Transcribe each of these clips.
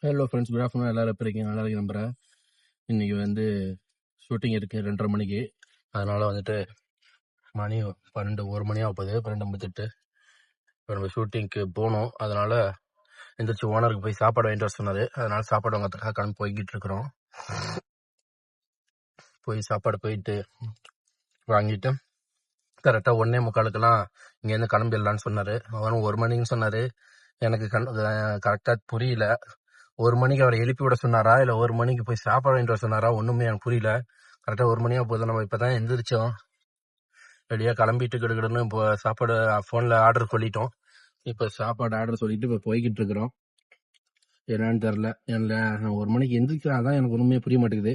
Hello friends, good afternoon. எல்லாரும் எப்படி இருக்கீங்க? நல்லா இருக்கு நம்புறேன். இன்னைக்கு ஷூட்டிங் இருக்கு 2:30 மணிக்கு. அதனால மணி 12 1 மணி ஆக போகுது, 12:58. இப்போ நம்ம ஷூட்டிங்க்கு போகணும். அதனால எந்திரிச்சு ஓனருக்கு போய் சாப்பாடு வாங்கிட்டு வர சொன்னாரு. அதனால சாப்பாடு வாங்கிறதுக்காக கிளம்பி போய்கிட்டு இருக்கிறோம். போய் சாப்பாடு போயிட்டு வாங்கிட்டு கரெக்டாக 1:45 இங்கேருந்து கிளம்பிடலான்னு சொன்னாரு. அவரும் 1 மணின்னு சொன்னாரு. எனக்கு கரெக்டாக புரியல. 1 மணிக்கு அவரை எழுப்பி விட சொன்னாரா இல்லை 1 மணிக்கு போய் சாப்பாடு வாங்கிட்டு வர சொன்னாரா, ஒன்றுமே எனக்கு புரியல. கரெக்டாக 1 மணியாக போகுது. நம்ம இப்போ தான் எந்திரிச்சோம். ரெடியாக கிளம்பிட்டு கிடுக்கிடுன்னு இப்போ சாப்பாடு ஃபோனில் ஆர்டர் சொல்லிட்டோம். இப்போ சாப்பாடு ஆர்டர் சொல்லிட்டு இப்போ போய்கிட்டு இருக்கிறோம். என்னன்னு தெரில. நான் 1 மணிக்கு எந்திரிக்கிறேன், அதான் எனக்கு ஒன்றுமே புரிய மாட்டேங்குது.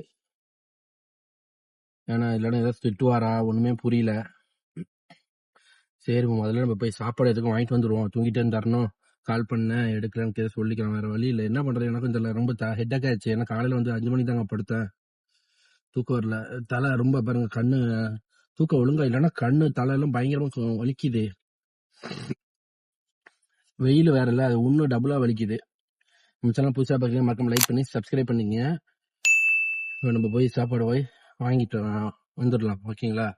ஏன்னா இல்லைன்னா ஏதாவது திட்டுவாரா, ஒன்றுமே புரியல. சரி, முதல்ல நம்ம போய் சாப்பாடு எதுக்கும் வாங்கிட்டு வந்துடுவோம். தூங்கிட்டே தரணும். கால் பண்ணேன், எடுக்கலான்னு சொல்லிக்கலாம். வேற வழி இல்லை. என்ன பண்ணுறது, எனக்கும் தெரியல. ரொம்ப ஹெட்டாக் ஆயிடுச்சு. ஏன்னா காலையில் 5 மணிக்கு தாங்க படுத்தேன். தூக்கம் வரல. தலை ரொம்ப பாருங்க, கண்ணு தூக்கம் ஒழுங்கா இல்லைன்னா கண்ணு தலையெல்லாம் பயங்கரமா வலிக்குது. வெயில் வேற இல்லை, அது இன்னும் டபுளா வலிக்குது. நம்ம சேனல் புதுசாக பார்க்கல, மறக்காம லைக் பண்ணி சப்ஸ்கிரைப் பண்ணிங்க. நம்ம போய் சாப்பாடு போய் வாங்கிட்டு வந்துடலாம். ஓகேங்களா?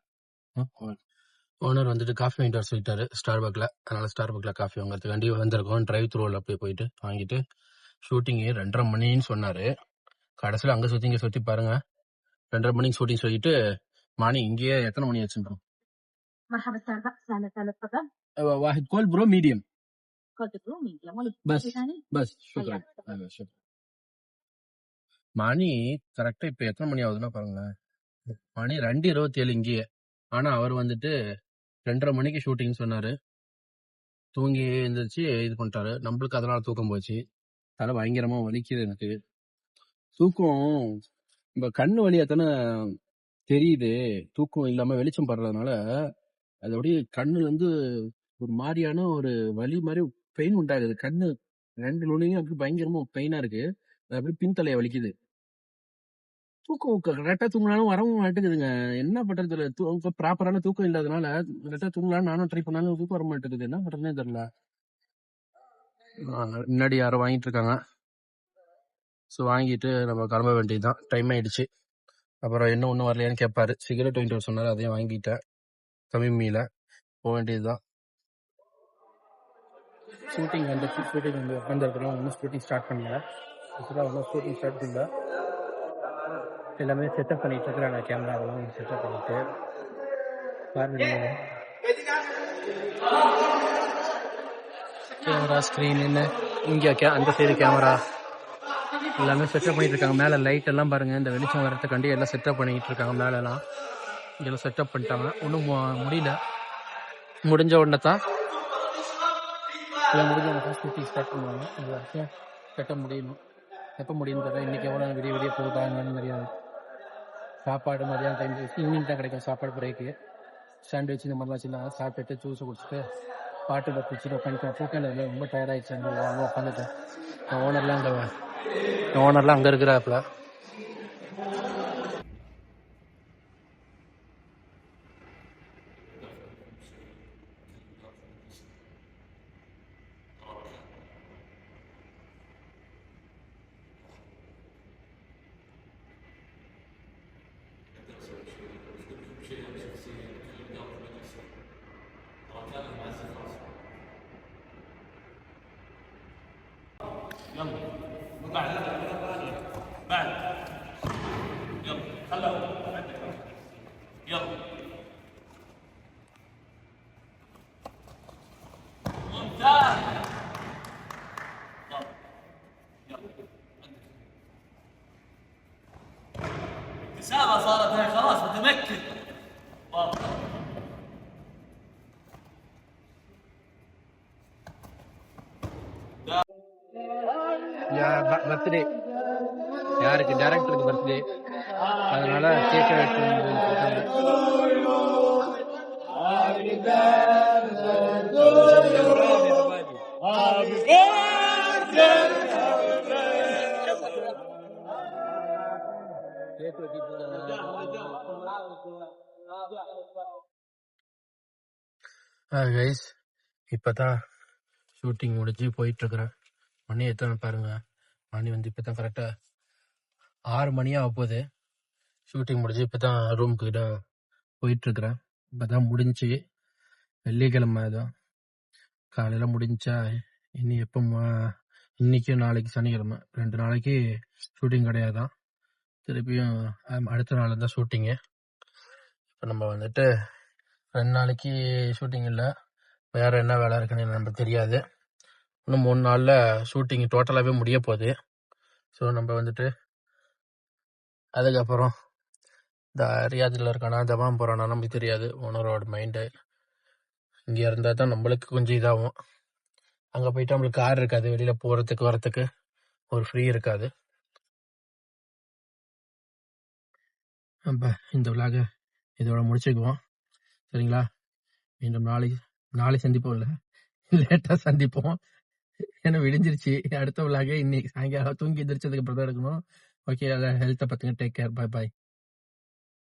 ஓனர் காஃபி வாங்கிட்டு வர சொல்லிட்டாரு ஸ்டார்பக்கில். அதனால ஸ்டார்பக்கில் காஃபி வாங்குறதுக்காண்டி வந்திருக்கோம். டிரைவ் த்ரூவில் அப்படியே போயிட்டு வாங்கிட்டு ஷூட்டிங்கு 2:30 மணின்னு சொன்னார். கடைசியில் அங்கே சுற்றி இங்கே சுற்றி பாருங்க. 2:30 மணிக்கு ஷூட்டிங் சொல்லிட்டு மணி இங்கேயே எத்தனை மணி ஆச்சுன்றோம். واحد كول برو ميديوم بس شكرا. மணி கரெக்டா இப்ப எத்தனை மணி ஆகுதுன்னா பாருங்களேன். மணி 2:27 இங்கேயே. ஆனா அவர் 2:30 மணிக்கு ஷூட்டிங் சொன்னாரு. தூங்கி எழுந்திரிச்சு இது பண்ணிட்டாரு. நம்மளுக்கு அதனால தூக்கம் போச்சு. தலை பயங்கரமா வலிக்குது எனக்கு. தூக்கம் இப்ப கண்ணு வழியா தானே தெரியுது. தூக்கம் இல்லாம வெளிச்சம் படுறதுனால அது அப்படியே கண்ணுல ஒரு மாதிரியான ஒரு வலி மாதிரி பெயின் உண்டாகுது. கண்ணு 2 நுழையும் அப்படி பயங்கரமா பெயினா இருக்கு. அது அப்படியே பின்தலைய வலிக்குது. தூக்கம் கரெக்டா தூங்கினாலும் வரவும் மாட்டேங்குதுங்க. என்ன பண்றது தெரியல. ப்ராப்பரான தூக்கம் இல்லாதனால கரெக்டா தூங்கலான்னு நானும் ட்ரை பண்ணாலும் தூக்கம் வர மாட்டேங்குது. என்ன பண்றதுனே தெரியல. முன்னாடி யாரும் வாங்கிட்டு இருக்காங்க. ஸோ வாங்கிட்டு நம்ம கிளம்ப வேண்டியதுதான். டைம் ஆயிடுச்சு. அப்புறம் என்ன ஒன்றும் வரலையான்னு கேட்பாரு. சிகரெட் வாங்கிட்டு வர சொன்னாரு, அதையும் வாங்கிட்டேன். தமிழ்மியில போக வேண்டியதுதான். ஷூட்டிங் உட்காந்துருக்கிறோம். ஒன்றும் ஷூட்டிங் ஸ்டார்ட் பண்ணல. ஒன்றும் ஷூட்டிங் ஸ்டார்ட் பண்ணல. எல்லாமே செட்டப் பண்ணிட்டு இருக்கிறாங்க. கேமராவெல்லாம் செட்டப் பண்ணிட்டு பாருங்க. கேமரா ஸ்க்ரீன் என்ன இங்கே அந்த சைடு கேமரா எல்லாமே செட்டப் பண்ணிட்டு இருக்காங்க. மேலே லைட் எல்லாம் பாருங்க, இந்த வெளிச்சம் வரத்துக்காண்டி எல்லாம் செட்டப் பண்ணிட்டு இருக்காங்க. மேலெல்லாம் இதெல்லாம் செட்டப் பண்ணிட்டாங்க. ஒன்றும் முடியல. முடிஞ்ச உடனே தான் ஷூட்டிங் ஸ்டார்ட் பண்ணுவாங்க. இது வரைக்கும் செட்டப் முடியணும். எப்போ முடியும் தெரியல. இன்னைக்கு எவ்வளோ விடிய போகுதா என்னன்னு தெரியாது. சாப்பாடு மதியானம் டைம் ஈவினிங் தான் கிடைக்கும் சாப்பாடு. பிரேக்கு சாண்ட்விச் இந்த மாதிரிலாம் வச்சுருந்தாங்க. சாப்பிட்டுட்டு ஜூஸை குடிச்சிட்டு பாட்டு குடிச்சிட்டு உட்காந்துட்டேன். தூக்கம் இல்லை, ரொம்ப டயர்டாயிடுச்சு. அங்கே உட்காந்துட்டேன். ஓனர்லாம் அங்கே இருக்கிறாப்புல. بعد يلا خلوا يلا ممتاز. يلا الكسابة صارت هاي خلاص متمكن. பர்த்டே யாருக்கு? டைரக்டருக்கு பர்த்டே. அதனால கேக் கைஸ், இப்பதான் ஷூட்டிங் முடிஞ்சு போயிட்டு இருக்கிறேன். மணி எத்தனை பாருங்க, மணி வந்து இப்போ தான் கரெக்டாக 6 மணியாக போகுது. ஷூட்டிங் முடிஞ்சு இப்போ தான் ரூமுக்கு கிட்ட போயிட்டுருக்குறேன். இப்போ தான் முடிஞ்சு. வெள்ளிக்கிழமை தான் காலையில் முடிஞ்சா இனி எப்போ இன்னைக்கு நாளைக்கு சனிக்கிழமை 2 நாளைக்கு ஷூட்டிங் கிடையாதான். திருப்பியும் அடுத்த நாள் தான் ஷூட்டிங்கு. இப்போ நம்ம வந்துட்டு 2 நாளைக்கு ஷூட்டிங் இல்லை, வேற என்ன வேலை இருக்குன்னு நமக்கு தெரியாது. இன்னும் 3 நாளில் ஷூட்டிங் டோட்டலாகவே முடிய போகுது. ஸோ நம்ம வந்துட்டு அதுக்கப்புறம் இந்த ரியாதில் இருக்கானா ஜபான் போகிறானா நமக்கு தெரியாது. ஓனரோட மைண்டு இங்கே இருந்தால் தான் நம்மளுக்கு கொஞ்சம் இதாகும். அங்கே போயிட்டு நம்மளுக்கு கார் இருக்காது, வெளியில் போகிறதுக்கு வரத்துக்கு ஒரு ஃப்ரீ இருக்காது. நம்ம இந்த விலாக இதோட முடிச்சுக்குவோம், சரிங்களா? மீண்டும் நாளை சந்திப்போம், இல்லை லேட்டாக சந்திப்போம். ஏன்னா விடிஞ்சிருச்சு. அடுத்த விலாக இன்னைக்கு சாயங்காலம் தூங்கி எந்திரிச்சதுக்கு அப்புறம் தான் எடுக்கணும். ஓகே, அதை ஹெல்த்தை பார்த்துங்க. Take care. பாய் பாய்.